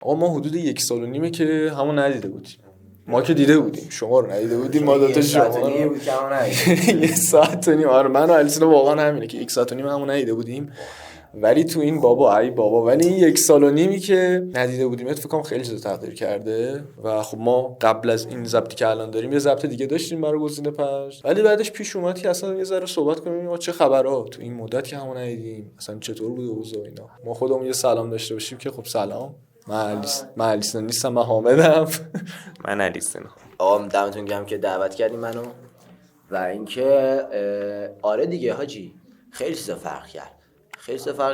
آقا ما حدود 1.5 سال که همون ندیده بودیم. ما که دیده بودیم، شما رو ندیده بودیم. ما دو تا شما رو 1.5 ساعت. آره من و الیسون واقعا همینه که 1.5 ساعت همون ندیده بودیم. ولی تو این بابا ولی این 1.5 سال که ندیده بودیم فکر کنم خیلی چیز تغییر کرده. و خب ما قبل از این ضبطی که الان داریم یه ضبط دیگه داشتیم برای گزینه پخش، ولی بعدش پیش اومد که اصلا یه ذره صحبت کنیم آقا چه خبرها تو این مدت که همون ندیدیم، اصلا چطور بوده اوضاع اینا. ما خودمون یه سلام داشته باشیم که خب سلام، من الیسون نیستم، من حامدم. من الیسون. آقا دمتون گرم که دعوت کردین منو. و اینکه آره دیگه حاجی خیلی چیزا فرق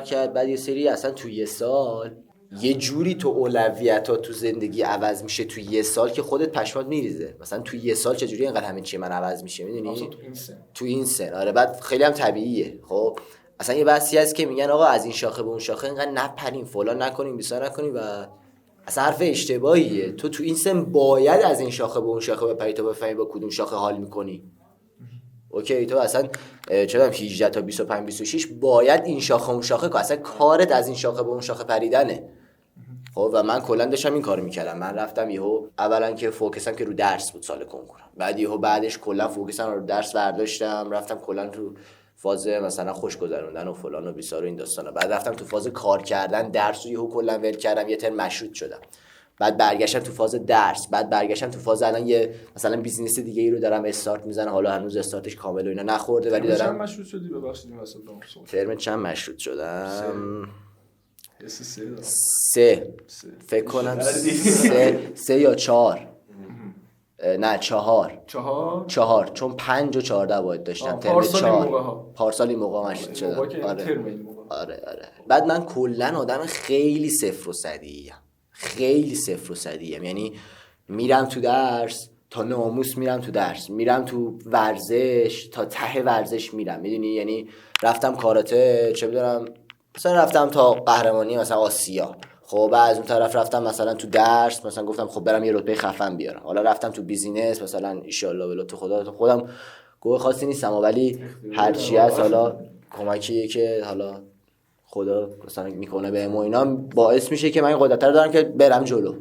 کرد. بعد یه سری اصلا تو یه سال یه جوری تو اولویتات تو زندگی عوض میشه تو یه سال که خودت پشمات میریزه. مثلا تو یه سال چجوری اینقدر همه چی من عوض میشه میدونی؟ تو این سن آره. بعد خیلی هم طبیعیه. خب اصلا یه بحثی هست که میگن آقا از این شاخه به اون شاخه اینقدر نپریم فلان نکنیم بیسار نکنیم و اصلا حرف اشتباهیه. تو این سن باید از این شاخه به اون شاخه بپری تا بفهمی با کدوم شاخه حال میکنی. اوکی تو اصلا چه 18 تا 25 26 باید این شاخه اون شاخه که اصلا کارت از این شاخه به اون شاخه پریدنه. خب و من کلا داشتم این کارو میکردم. من رفتم یهو اولا که فوکسم که رو درس بود سال کنکورم، بعد یهو بعدش کلا فوکسم رو درس برداشتم رفتم کلا تو فاز مثلا خوش گذروندن و فلان و بیسار و این داستانا. بعد رفتم تو فاز کار کردن، درس رو یهو کلا ول کردم، یه ترم مشروط شدم. بعد برگشتم تو فاز درس، بعد برگشتم تو فاز الان یه مثلا بیزینس دیگه ای رو دارم استارت میزنم. حالا هنوز استارتش کامل و اینا نخورده ولی دارم. چند مشروط شدی؟ ببخشید این وسط ترم چند مشروط شدم؟ 3 فکر کنم 3 یا 4. نه 4 چون 5 و 14 باید داشتم. ترم 4 پارسال این موقع مشروط شدم. آره. بعد من کلا آدم خیلی صفر و صدیم. یعنی میرم تو درس تا ناموس، میرم تو درس، میرم تو ورزش تا ته ورزش میرم میدونی. یعنی رفتم کاراته چه بدونم مثلا رفتم تا قهرمانی مثلا آسیا. خب از اون طرف رفتم مثلا تو درس مثلا گفتم خب برم یه رتبه خفن بیارم. حالا رفتم تو بیزینس مثلا ان شاء الله ولو تو خودم گوه خاصی نیستم ولی هر چی هست حالا کمکیه که حالا خدا مثلا میکنه بهم و اینا باعث میشه که من این قدرت رو دارم که برم جلو.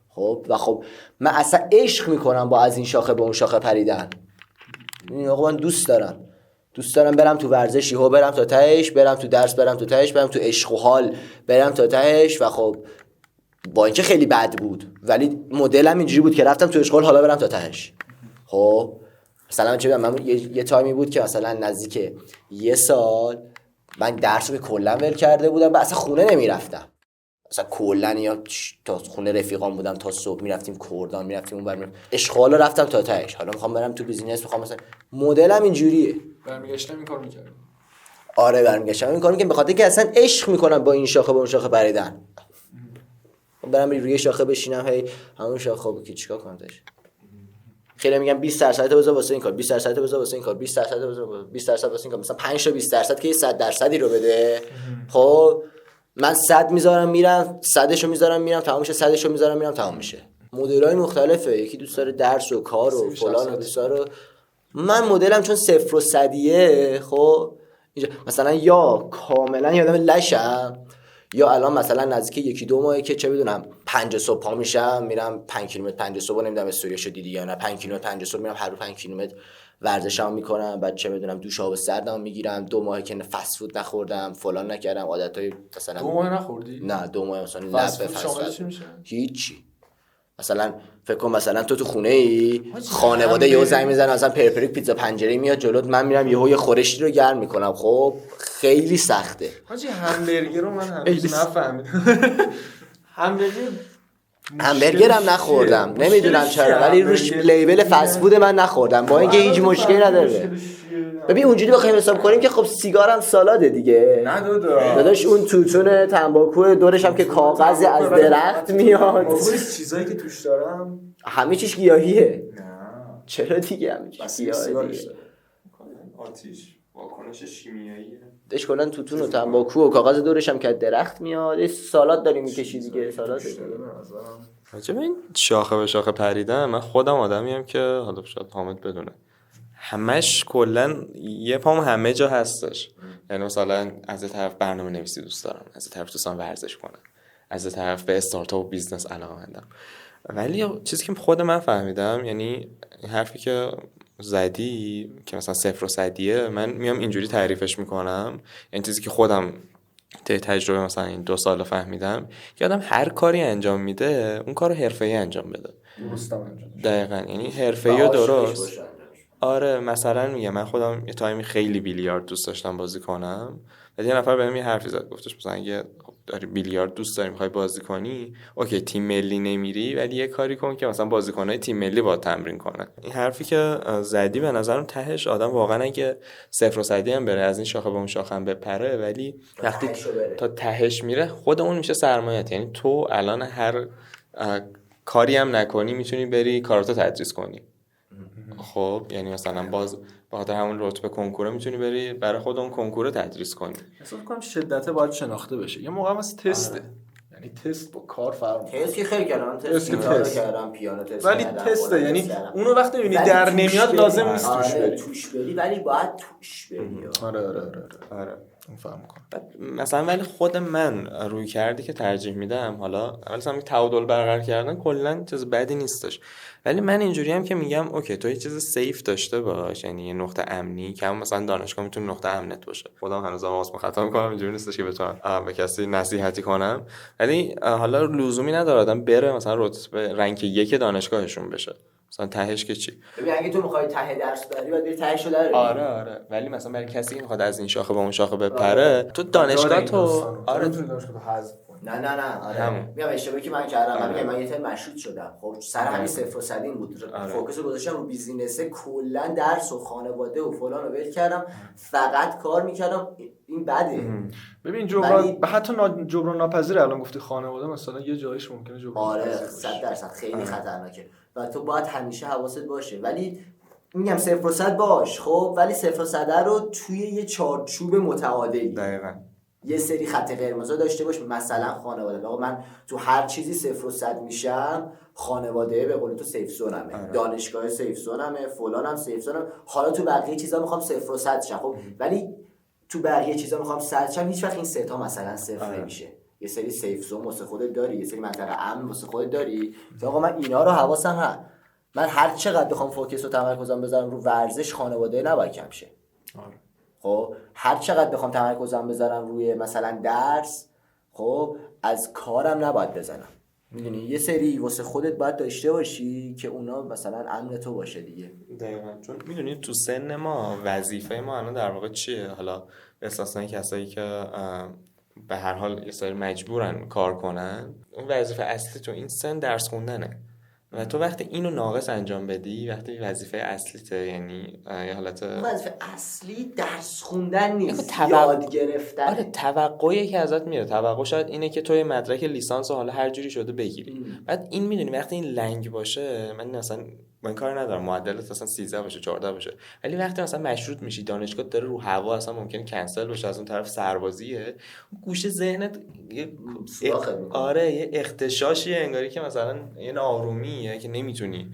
خب و خب من اصلا عشق میکنم با از این شاخه به اون شاخه پریدن. این آقا من دوست دارم برم تو ورزشی ها برم تا تهش، برم تو درس برم تا تهش، برم تو عشق و حال برم تا تهش. و خب با اینکه خیلی بد بود ولی مدلم اینجوری بود که رفتم تو عشق و حال حالا برم تا تهش. خب مثلا چه من یه تایمی بود که مثلا نزدیک یه سال من درس رو کلا ول کرده بودم و اصلا خونه نمیرفتم. اصلا کلا یا تا خونه رفیقام بودم تا صبح میرفتیم کردان میرفتیم اون برم اشغال رفتم تا تهش. حالا میخوام برم تو بیزینس میخوام مثلا مدلم اینجوریه. برمیگشتم این کارو میکردم. آره برمیگشتم این کارو میکنم به خاطر که اصلا عشق میکنم با این شاخه با اون شاخه پریدن. برم روی شاخه بشینم هی همون شاخه خوب که چیکار کنم تاش. خیلی میگم 20% بذار واسه این کار، 20% بذار واسه این کار، 20% بذار 20% واسه این کار. مثلا 5 تا 20% که 100% رو بده. خب من 100 میذارم میرم، 100 شو میذارم میرم تمام میشه، 100 شو میذارم میرم تمام میشه. مدلای مختلفه. یکی دوست داره درس و کار و فلان و بیسار. من مدلم چون 0 و 100 خب اینجا مثلا یا کاملا یادم لشم یا الان مثلا نزدیک 1-2 ماهه که چه بدونم 5 صبح پا میشم میرم 5 کیلومتر 5 صبح نمیدونم استوریاشو دیدی یا نه 5 کیلومتر 5 صبح میرم هر رو 5 کیلومتر ورزشام میکنم. بعد چه بدونم دوش آب سردم میگیرم. 2 ماهه که فست فود نخوردم فلان نکردم عادتای مثلا 2 ماه نخوردی؟ نه 2 ماه مثلا فست لب فود شامل چی میشه؟ هیچی. مثلا فکر کن مثلا تو خونه ای خانواده یهو زنگ میزنه مثلا پرپریک پیتزا پنجره میاد جلوت من میرم یهو یه خورشتی رو گرم میکنم. خب خیلی سخته. حاجی همبرگر رو من هنوز نفهمیدم. همبرگر هم نخوردم نمیدونم چرا ولی روش لیبل فست فود من نخوردم با اینکه هیچ مشکلی نداره. ببین اونجوری بخوایم حساب کنیم که خب سیگارم سالاده دیگه. نه داداش اون توتون تنباکو دورش هم که کاغذ از درخت میاد. چیزایی که توش دارم همه چیش گیاهیه. نه چرا دیگه همه چیش گیاهیه. آتیش واکنش شیمیاییه. داش کلا توتون و تنباکو و کاغذ دورش هم که درخت میاد. یه سالاد داریم میکشی دیگه سالاد دیگه. راجب این شاخه به شاخه پریدن من خودم آدمیم که حالا شاید حامد بدونه همش کلا یه پام همه جا هستش. یعنی مثلا از طرف برنامه نویسی دوست دارم، از طرف دوستان ورزش کنم، از طرف به استارتاپ و بیزنس علاقه‌مندم. ولی چیزی که خود من فهمیدم، یعنی حرفی که زدی که مثلا 0 و 100 من میام اینجوری تعریفش میکنم، یعنی چیزی که خودم تجربه مثلا این 2 سال فهمیدم که آدم هر کاری انجام میده اون کارو حرفه‌ای انجام بده. دقیقاً، یعنی حرفه‌ای و درست. آره مثلا میگم من خودم یه تایمی خیلی بیلیارد دوست داشتم بازی کنم و یه نفر بهم یه حرفی زد، گفتش مثلا اگه داری بیلیارد دوست داری میخوای بازی کنی، اوکی تیم ملی نمیری ولی یه کاری کن که مثلا بازیکنای تیم ملی با تمرین کنن. این حرفی که زدی به نظرم تهش آدم واقعا اگه 0 و 100 هم بره از این شاخه به اون شاخه هم بپره، ولی وقتی تا تهش میره خود اون میشه سرمایه‌ت. یعنی تو الان هر کاری هم نکنی میتونی بری کاراتو تدریس کنی. خب یعنی مثلا باز با خاطر همون رتبه کنکور میتونی بری برای خود اون کنکور تدریس کنی. احساس می‌کنم شدت باید شناخته بشه. یه موقع از تسته، یعنی تست با کار فرق می‌کنه. تست خیلی کردم، تست کردم، پیانو تست ولی تسته، یعنی اونو وقتی می‌بینی در نمیاد لازم نیست توش بری. توش بری ولی باید توش بری. آره اون فهم می‌کنم. مثلا ولی خود من روی کردی که ترجیح میدم، حالا مثلا تعادل برقرار کردن کلا چیز بدی نیستش، ولی من اینجوری هم که میگم اوکی تو یه چیز سیف داشته باش، یعنی یه نقطه امنی که هم مثلا دانشگاه میتونه نقطه امنت باشه. خودم هنوز واسه خطا میکنم، اینجوری نیستش که بتونم به کسی نصیحتی کنم، ولی حالا لزومی نداره آدم بره مثلا رتبه رنک 1 دانشگاهشون بشه، مثلا تهش که چی. ببین اگه تو میخوای ته درس بری باید بری تهشو در. آره ولی مثلا برای کسی که میخواد از این شاخه به اون شاخه بپره، تو دانشگاه تو آره تو دانشگاه حذف کنی. نه آره میام اشتباهی که من کردم. من یه ترم مشروط شدم، خب سر همین 0 و 100 بود. فوکس رو گذاشتم رو بیزینس، کلا درس و خانواده و فلان رو ول کردم، فقط کار میکردم. این بده. ببین جبران حتی جبران ناپذیر. الان گفتی خانواده مثلا یه جایش ممکنه جبران. آره 100% خیلی خطرناکه و تو باید همیشه حواست باشه. ولی میگم 0 و 100 باش، خب ولی 0 و 100 رو توی یه چارچوب متعادلی. دقیقاً یه سری خط قرمزا داشته باش. مثلا خانواده، آقا من تو هر چیزی 0 و 100 میشم، خانواده به قول تو سیف زونمه، دانشگاه سیف زونمه، فلانم سیف زونم. حالا تو بقیه چیزا میخوام 0 و 100 شم، خب ولی تو بقیه چیزا میخوام 100 شم، هیچ وقت این سه تا مثلا صفر نمیشه. یه سری سیف زون واسه خودت داری، یه سری منطقه امن واسه خودت داری که آقا من اینا رو حواسم هست. من هر چقدر بخوام فوکس و تمرکزم بذارم رو ورزش، خانواده نباید کم شه. خب هر چقدر بخوام تمرکزم بذارم روی مثلا درس، خب از کارم نباید بزنم. میدونی یه سری واسه خودت باید داشته باشی که اونا مثلا امن تو باشه دیگه. دقیقاً، چون میدونی تو سن ما وظیفه ما الان در واقع چیه؟ حالا به اساس کسایی که به هر حال یه سری مجبورن کار کنن، اون وظیفه اصلی تو این سن درس خوندنه و تو وقتی اینو ناقص انجام بدی، وقتی وظیفه اصلیته، یعنی یه حالت وظیفه اصلی درس خوندن نیست، یاد گرفتن. آره توقعی که ازت میره، توقع شاید اینه که تو یه مدرک لیسانس حالا هر جوری شده بگیری. بعد این میدونی وقتی این لنگ باشه، من مثلا من کار ندارم معدلت مثلا 13 باشه 14 باشه، ولی وقتی مثلا مشروط میشی دانشگاه داره رو هوا اصلا ممکنه کنسل بشه، از اون طرف سربازیه، گوشه ذهنت آره یه اختشاشیه، انگاری که مثلا یه آرومیه که نمیتونی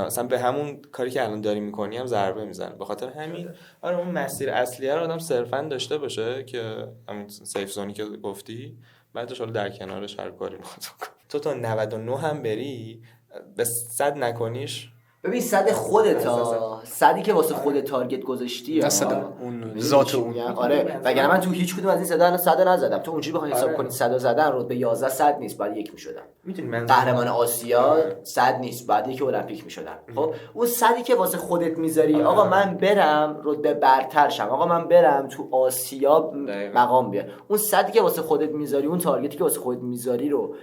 مثلا به همون کاری که الان داری میکنی هم ضربه میزنه. به خاطر همین آره اون مسیر اصلیه رو آدم صرفا داشته باشه که همین سیف زونی که گفتی، بعدش حالا در کنارش هر کاری میخواد تو تا 99 هم بری به 100 نکنیش. ببین 100 خودت ها، 100ی که واسه خودت تارگت گذاشتی اون ذات اون. آره وگرنه من تو هیچ کدوم از این 100 100 نزدم. تو اونجوری بخوای حساب کنی 100 زدن رو به 11 100 نیست، بعد یک میشدم. قهرمان آسیا 100 نیست، بعد یک المپیک میشدم. خب اون 100ی که واسه خودت میذاری، آقا من برم رتبه برتر شم، آقا من برم تو آسیا مقام بیارم، اون 100ی که واسه خودت میذاری، اون تارگتی که واسه خودت میذاری رو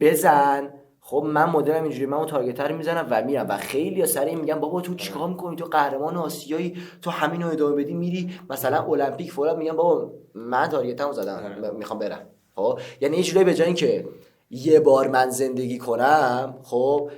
بزن. خب من مدلم اینجوری، من اون تارگت رو میزنم و میرم و خیلی سر این میگم بابا تو چیکار میکنی، تو قهرمان آسیایی، تو همین رو ادامه بدی میری مثلا المپیک فلان. میگم بابا من تارگتمو زدم میخوام برم. خب یعنی یه جوری به جای اینکه یه بار من زندگی کنم، خب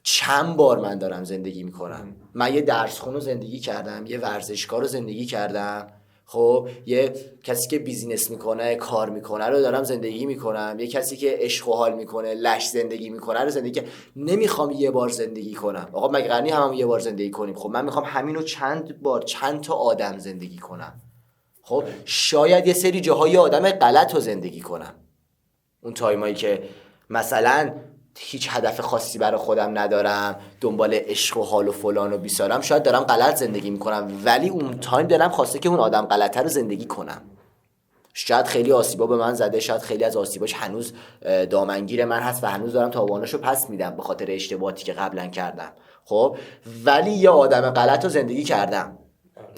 چند بار من دارم زندگی میکنم. من یه درسخون رو زندگی کردم، یه ورزشکار رو زندگی کردم، خب یه کسی که بیزینس میکنه کار میکنه رو دارم زندگی میکنم، یه کسی که عشق و حال میکنه لش زندگی میکنه رو زندگی. نمیخوام یه بار زندگی کنم. آقا مگه غنی هم یه بار زندگی کنیم؟ خب من میخوام همینو چند بار چند تا آدم زندگی کنم. خب شاید یه سری جاهای آدم غلط رو زندگی کنم، اون تایمایی که مثلا هیچ هدف خاصی برای خودم ندارم، دنبال عشق و حال و فلان و بیسارم، شاید دارم غلط زندگی میکنم، ولی اون تایم دلم خواسته که اون آدم غلطه رو زندگی کنم. شاید خیلی آسیبا به من زده، شاید خیلی از آسیباش هنوز دامنگیر من هست و هنوز دارم تاواناشو پس میدم به خاطر اشتباهاتی که قبلا کردم. خب ولی یه آدم غلط رو زندگی کردم.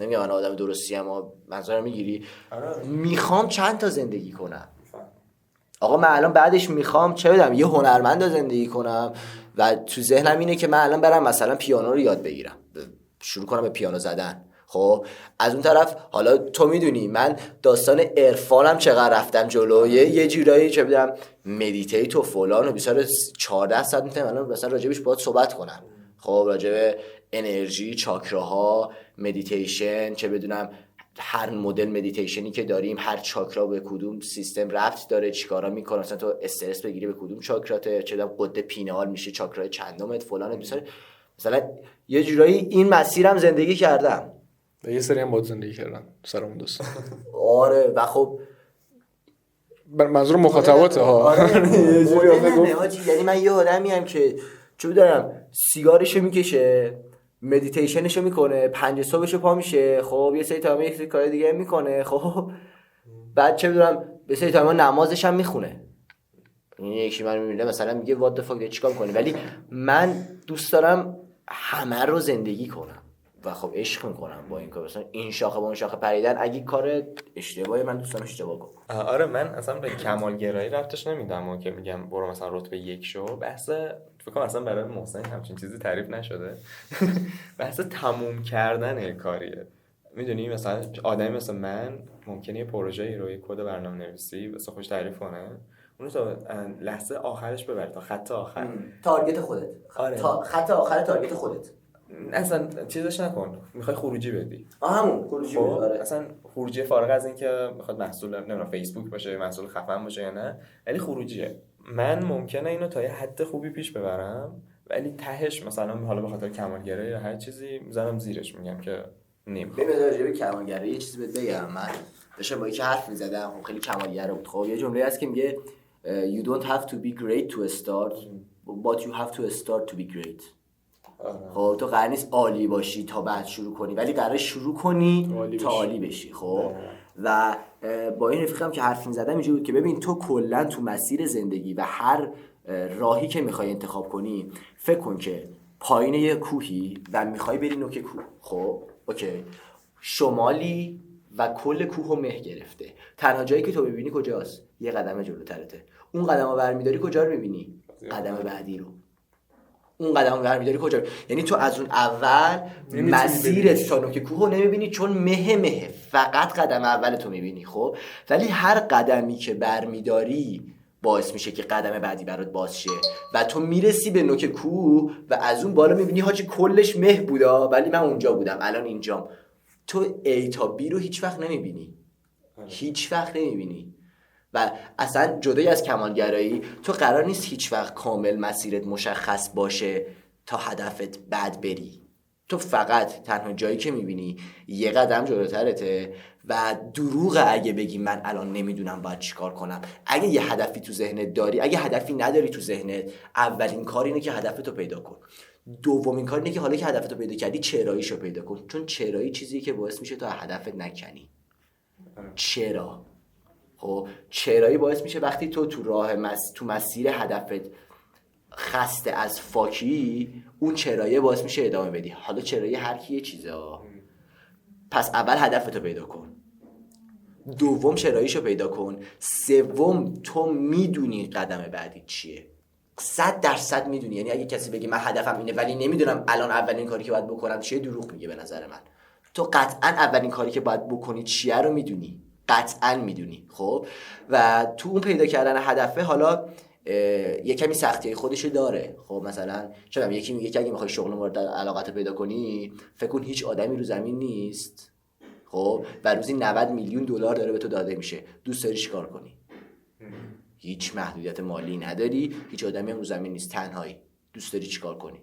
نمیگم من آدم درستی اما منظورم میگیری؟ میخوام چند تا زندگی کنم. آقا من الان بعدش میخوام چه بدم یه هنرمند رو زندگی کنم و تو ذهنم اینه که من الان برم مثلا پیانو رو یاد بگیرم، شروع کنم به پیانو زدن. خب از اون طرف حالا تو میدونی من داستان عرفانم چقدر رفتم جلو، یه جورایی چه بدم مدیتیت و فلان و بیشتر 14 ساعت میتونم الان مثلا راجبش باهات صحبت کنم. خب راجب انرژی، چاکراها، مدیتیشن، چه بدونم هر مدل مدیتیشنی که داریم، هر چاکرا به کدوم سیستم ربط داره، چیکارا میکنه، مثلا تو استرس بگیری به کدوم چاکراته، چه بدونم قده پینال میشه چاکرای چندمت فلان بیسار. مثلا یه جورایی این مسیرم زندگی کردم و یه سری هم باید زندگی کردن سرمون دوست. آره و خب منظور مخاطباته ها. یعنی من یه آدمی ام که چه دارم سیگارشو میکشه، مدیتیشنشو میکنه، 5 صبحشو پا میشه، خب یه سری تایم یک سری کار دیگه میکنه، خب بعد چه میدونم به سری تایم نمازش هم میخونه. این یکی من میبینه مثلا میگه وات د فاک چیکار میکنی، ولی من دوست دارم همه رو زندگی کنم و خب عشق میکنم با این کار. مثلا این شاخه با اون شاخه پریدن اگه کار اشتباهی من دوست دارم اشتباه کنم. آره من اصلا به کمالگرایی رفتش نمیدم و که میگم برو مثلا رتبه 1 شو، بحث فکر کنم اصلا برای محسن همچین چیزی تعریف نشده. بحث تموم کردن کاریه. میدونی مثلا آدمی مثل من ممکنه یه پروژه‌ای رو، یه کد برنامه‌نویسی واسه خودش تعریف کنه، اونو تا لحظه آخرش ببره، تا خط آخر. تارگت خودت. آره. تا خط آخر تارگت خودت. اصلا چیزش نکن، میخوای خروجی بدی. همون خروجی بدی. آره. اصلا خروجی فارغ از این که میخواد محصول نمیدونم فیسبوک باشه، محصول خفن باشه یا نه، ولی خروجیه. من ممکنه اینو تا یه حد خوبی پیش ببرم، ولی تهش مثلا حالا به خاطر کمالگرایی یا هر چیزی میذارم زیرش، میگم که نمیخوام. ببین راجع به کمالگرایی یه چیزی بهت بگم. من داشتم با یکی حرف می‌زدم، خیلی کمالگر بود. خب یه جمله هست که میگه you don't have to be great to start but you have to start to be great. خب تو قرار نیست عالی باشی تا بعد شروع کنی، ولی قراره شروع کنی تا عالی بشی. خب و با این رفیقم که حرف می‌زدم اینجوری بود که ببین تو کلا تو مسیر زندگی و هر راهی که می‌خوای انتخاب کنی، فکر کن که پایین یه کوهی و می‌خوای بری نوک کوه. خب اوکی، شمالی و کل کوهو مه گرفته، تنها جایی که تو ببینی کجاست؟ یه قدم جلوترته. اون قدمو برمی‌داری کجا رو می‌بینی؟ قدم بعدی رو. اون قدمو برمی‌داری کجا رو؟ یعنی تو از اون اول مسیرت تا نوک کوهو نمی‌بینی، چون مه فقط قدم اول تو می‌بینی. خب ولی هر قدمی که برمی‌داری باعث میشه که قدم بعدی برات باز شه و تو میرسی به نوک کوه و از اون بالا می‌بینی حاجی کلش مه بودا، ولی من اونجا بودم الان اینجام. تو A تا B رو هیچ وقت نمیبینی، هیچ وقت نمیبینی. و اصلا جدای از کمالگرایی تو قرار نیست هیچ وقت کامل مسیرت مشخص باشه تا هدفت بعد بری. تو فقط تنها جایی که میبینی یه قدم جلوترته و دروغه اگه بگی من الان نمیدونم باید چیکار کنم. اگه یه هدفی تو ذهنت داری، اگه هدفی نداری تو ذهنت، اولین کار اینه که هدفتو پیدا کن. دومین کار اینه که حالا که هدفتو پیدا کردی چراییشو پیدا کن، چون چرایی چیزیه که باعث میشه تو هدفت نکنی. چرا؟ خب چرایی باعث میشه وقتی تو تو مسیر هدفت خسته از فاکی، اون چرایی باعث میشه ادامه بدی. حالا چرایی هر کی یه چیزه. پس اول هدفتو پیدا کن، دوم چراییشو پیدا کن، سوم تو میدونی قدم بعدی چیه. 100% میدونی. یعنی اگه کسی بگه من هدفم اینه ولی نمیدونم الان اولین کاری که باید بکنم چیه، دروغ میگه به نظر من. تو قطعا اولین کاری که باید بکنی چیه رو میدونی، قطعا میدونی. خب و تو اون پیدا کردن هدفه حالا یه کمی سختیای خودشو داره. خب مثلا چون یکی میگه که اگه میخوای شغل مورد علاقت پیدا کنی، فکر کن هیچ آدمی رو زمین نیست، خب و روزی 90 میلیون دلار داره به تو داده میشه، دوست داری چیکار کنی؟ هیچ محدودیت مالی نداری، هیچ آدمی هم رو زمین نیست، تنهایی، دوست داری چیکار کنی؟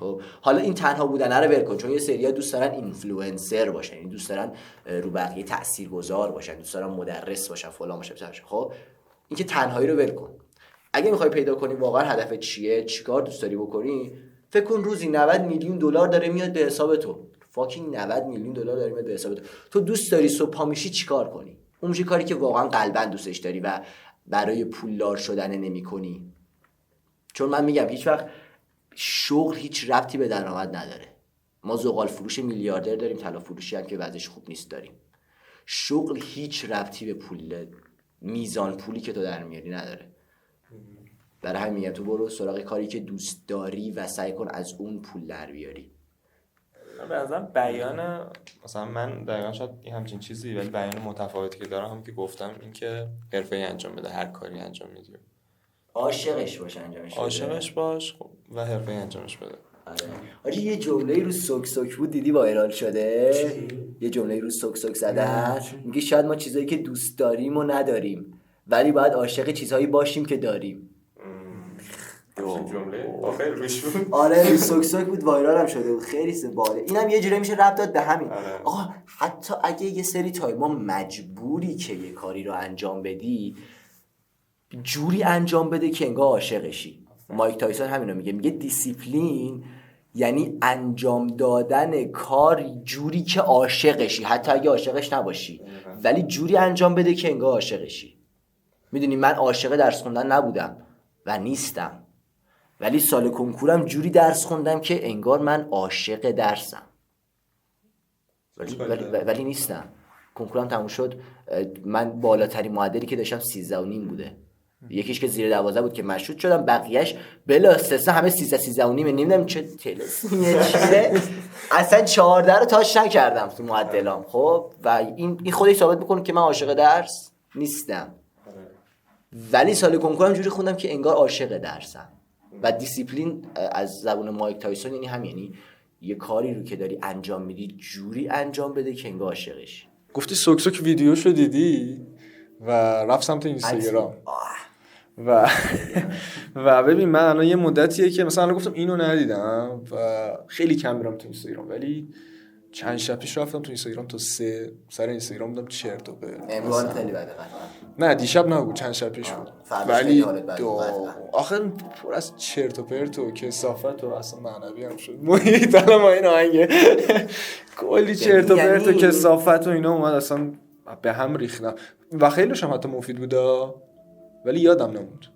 خب حالا این تنها بودن رو ول کن، چون یه سری‌ها دوست دارن اینفلوئنسر باشن، یعنی دوست دارن رو بقیه تاثیرگذار باشن، دوست دارن مدرس باشن، فلان باشن. خب اینکه تنهایی رو ول کن. اگه میخوای پیدا کنی واقعا هدفت چیه، چیکار دوست داری بکنی، فکر کن روزی 90 میلیون دلار داره میاد به حساب تو. فاکینگ 90 میلیون دلار داره میاد به حساب تو. تو دوست داری صبح پا میشی چیکار کنی؟ اون میشه کاری که واقعا قلبا دوستش داری و برای پولدار شدن نمی‌کنی. چون من میگم هیچ وقت شغل هیچ ربطی به درآمد نداره. ما زغال فروش میلیاردر داریم، طلا فروشی هم که وضعش خوب نیست داریم. شغل هیچ ربطی به پول، میزان پولی که تو در میاری نداره. برای همین میگم تو برو سراغ کاری که دوست داری و سعی کن از اون پول در بیاری. به نظرم بیان مثلا من دقیقا شاید همچین چیزی، ولی بیان متفاوتی که دارم هم که گفتم این که حرفه‌ای انجام بده، هر کاری انجام میدی عاشقش باش انجامش بده. عاشقش باش و حرفه‌ای انجامش بده. آره یه جمله رو سوک سوک بود دیدی وایرال شده؟ یه جمله رو سوک سوک زدن میگه شاید ما چیزایی که دوست داریم و نداریم ولی باید عاشق چیزهایی باشیم که داریم. جمله آخر روش بود. آره رو سوک سوک بود، وایرال هم شده بود، خیلی باله. اینم یه جوری میشه ربط داد به همین. آقا حتی اگه یه سری تایما مجبوری که یه کاری رو انجام بدی، جوری انجام بده که انگار عاشقشی. مایک تایسون همین رو میگه دیسیپلین یعنی انجام دادن کار جوری که عاشقشی، حتی اگه عاشقش نباشی ولی جوری انجام بده که انگار عاشقشی. میدونی من عاشق درس خوندن نبودم و نیستم، ولی سال کنکورم جوری درس خوندم که انگار من عاشق درسم ولی نیستم. کنکورم تموم شد، من بالاترین معدلی که داشتم 13.5 بوده، یکیش که زیر 12 بود که مشروط شدم، بقیهش بلا استثنا همه 13.5 نمیدونم چه تلسمیه چیزه اصلا 14 رو تاچ نکردم تو معدلام. خب و این خودش ثابت میکنه که من عاشق درس نیستم، ولی سال کنکورم جوری خوندم که انگار عاشق درسم. و دیسیپلین از زبون مایک تایسون یعنی هم، یعنی یه کاری رو که داری انجام میدی جوری انجام بده که انگار عاشقش. گفتی سوک سوک ویدیوشو دیدی و رفت سمت اینستاگرام و ببین من الان یه مدتیه که مثلا گفتم اینو ندیدم و خیلی کم میرم تو اینستاگرام، ولی چند شب پیش رفتم تو اینستاگرام تا 3 سر اینستاگرام بودم چرت و پرت. امروز خیلی بده نه دیشب نبود، چند شب پیش بود، ولی آخر پر از چرت و پرت و کثافت و اصلا معنوی هم شد محیط. الان ما این آهنگه کلی چرت و پرت و کثافت و اینا اومد اصلا به هم ریختم و خیلیش هم حتی مفید بود ولی یادم نموند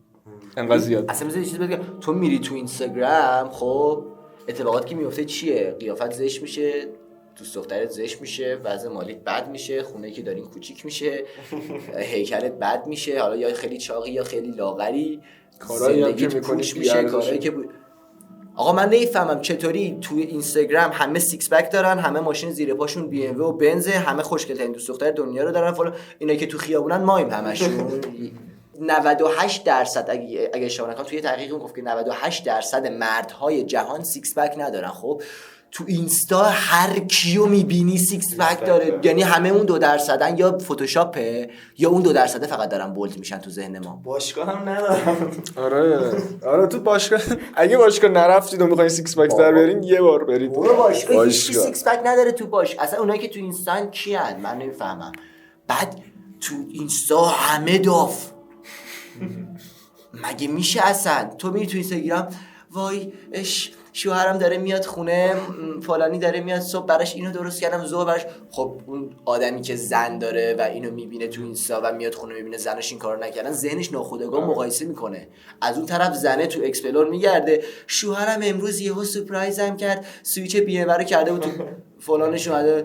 انقدر زیاد. اصلا مثلا چیزی بگم، تو میری تو اینستاگرام خب اتفاقاتی که میفته چیه؟ قیافت زشت میشه، دوست دخترت زشت میشه، وضع مالیت بد میشه، خونه‌ای که دارین کوچیک میشه، هیکلت بد میشه، حالا یا خیلی چاقی یا خیلی لاغری، کارهایی که میکنی میشه، کارهایی که آقا من نمیفهمم چطوری تو اینستاگرام همه سیکس پک دارن، همه ماشین زیر پاشون بی ام و و بنز، همه خوشگل‌ترین دوست دختر دنیا رو دارن فلان، اینا که تو خیابونن مایم همشون. 98% اگه اشتباه نکنم توی تحقیق گفت که 98% مردهای جهان سیکس پک ندارن. خب تو اینستا هر کیو میبینی سیکس پک داره، یعنی همه اون 2% یا فتوشاپه یا اون 2% فقط دارن بولد میشن تو ذهن ما. باشگاه هم ندارم. آره تو باشگاه اگه باشگاه نرفتید و میخواین سیکس پک در بیارین یه بار برید باشگاه. سیکس پک نداره تو باشگاه اصلا. اونایی که تو اینستا کیان من نمیفهمم. بعد تو اینستا همه داف مگه میشه اصلا؟ تو میری تو اینستاگرام وای شوهرم داره میاد خونه، فلانی داره میاد صبح براش اینو درست کردم، ظهر براش. خب اون آدمی که زن داره و اینو میبینه تو اینستا و میاد خونه میبینه زنش این کارو نکردن، ذهنش ناخودآگاه مقایسه میکنه. از اون طرف زنه تو اکسپلور میگرده شوهرم امروز یهو سورپرایزم کرد، سویچ بی ام رو کرده بود تو فلانش اومده.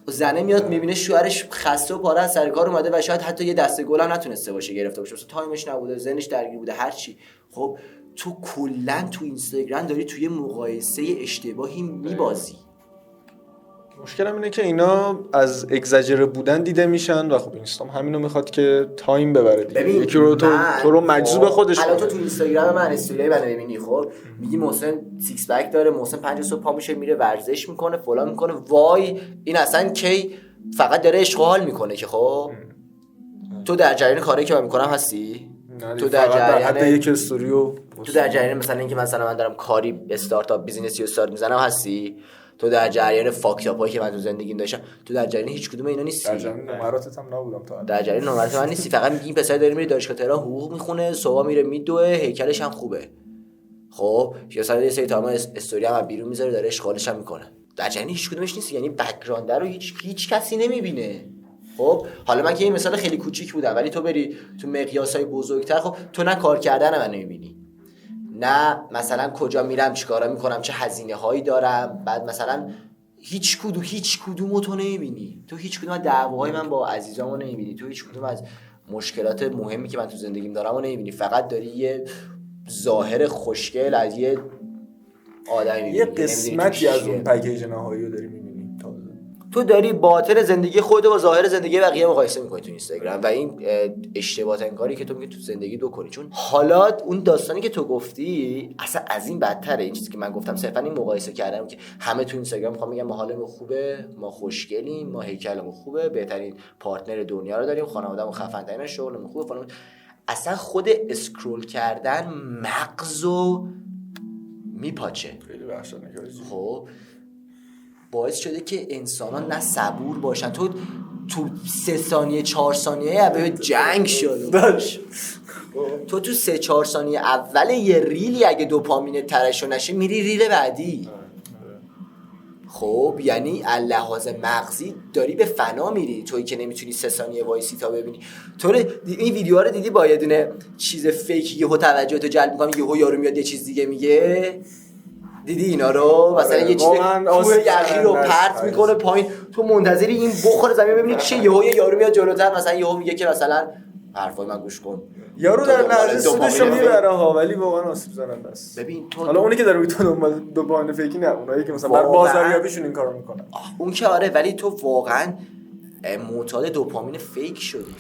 زنه میاد میبینه شوهرش خسته و پاره از سر کار اومده و شاید حتی یه دسته گل هم نتونسته باشه گرفته باشه، مثلا تایمش نبوده، ذهنش درگیر بوده، هر چی. خب تو کلا تو اینستاگرام داری توی مقایسه اشتباهی میبازی. مشکلم اینه که اینا از اگزاجره بودن دیده میشن و خب اینستام همینو میخواد که تایم ببره دیگه. یکی رو تو رو مجذوب خودش الان تو اینستاگرام من استوری منو ببینی خب میگی محسن سیکس پک داره، محسن 5 صبح پا میشه میره ورزش میکنه فلان میکنه، وای این اصلا کی فقط داره عشق و حال میکنه که خب تو در جریان کاری که من میکنم هستی؟ تو در جریان حتی یک استوریو تو در جریان مثلا اینکه مثلا من دارم کاری استارتاپ بیزینسی رو استارت میزنم هستی؟ تو در جریان فاکتاپایی که من تو زندگیم داشتم، تو در جریان هیچ کدوم اینا نیستی. در جریان نمراتت هم نبودم تا الان. در جریان نمرات من نیستی. فقط میگی این پسر داره میره دانشگاه تهران حقوق میخونه، صبح میره میدوه، هیکلش هم خوبه. خب یا مثلا یه سری تا ما استوری هم بیرون میذاره داره اشغالش هم میکنه. در جریان هیچ کدومش نیستی. یعنی بک‌گراند رو هیچ کسی نمیبینه. خب حالا من که این مثال خیلی کوچیک بودم، ولی تو بری تو مقیاسای بزرگتر، خب تو نه کار کردن من نمیبینی، نه مثلا کجا میرم چیکارا میکنم، چه هزینه هایی دارم، بعد مثلا هیچ کدومو تو نمیبینی. تو هیچ کدوم از دعواهای من با عزیزامو نمیبینی، تو هیچ کدوم از مشکلات مهمی که من تو زندگیم دارم رو نمیبینی. فقط داری یه ظاهر خوشگل از یه آدمی میبینی، یه قسمتی از اون پکیج نهایی رو داری میبینی. تو داری باطن زندگی خودت با ظاهر زندگی بقیه مقایسه میکنی تو اینستاگرام و این اشتباه ترین کاری که تو میگی تو زندگی دو کنی. چون حالا اون داستانی که تو گفتی اصلا از این بدتره. این چیزی که من گفتم صرفا این مقایسه کردم که همه تو اینستاگرام میخوام میگن ما حالمون خوبه، ما خوشگلیم، ما هیکلمون خوبه، بهترین پارتنر دنیا رو داریم، خانواده‌مون خفن ترین، شغلمون خوبه فلان. اصلا خود اسکرول کردن مغزو میپاچه. خیلی وحشتناکه. خب باعث شده که انسان‌ها نه صبور باشن. تو 3 ثانیه 4 ثانیه اول جنگ شد باش. تو 3-4 ثانیه اول یه ریلی اگه دوپامین ترشح نشه میری ریل بعدی. خب یعنی لحاظ مغزی داری به فنا میری، تویی که نمیتونی 3 ثانیه وایسی تا ببینی. تو این ویدیوها رو دیدی با یه دونه چیز فیک یهو توجهتو جلب می‌کنه، یهو یارو میاد یه چیز دیگه میگه. دیدی اینا رو؟ مثلا یه چیز کوه یخی رو پرت میکنه پایین، تو منتظری این بخوره زمین ببینی چیه، یهو یه یارو میاد جلوتر مثلا یهو میگه که مثلا حرفای من گوش کن، یارو در لحظه سودشو میبره ها، ولی واقعا آسیب زننده است. ببین تو حالا اونی که داره تو دنبال دوپامین فیکی نه، اونایی که مثلا بر بازاریابیشون این کارو میکنن اون که آره، ولی تو واقعا معتاد دوپامین فیک شدی.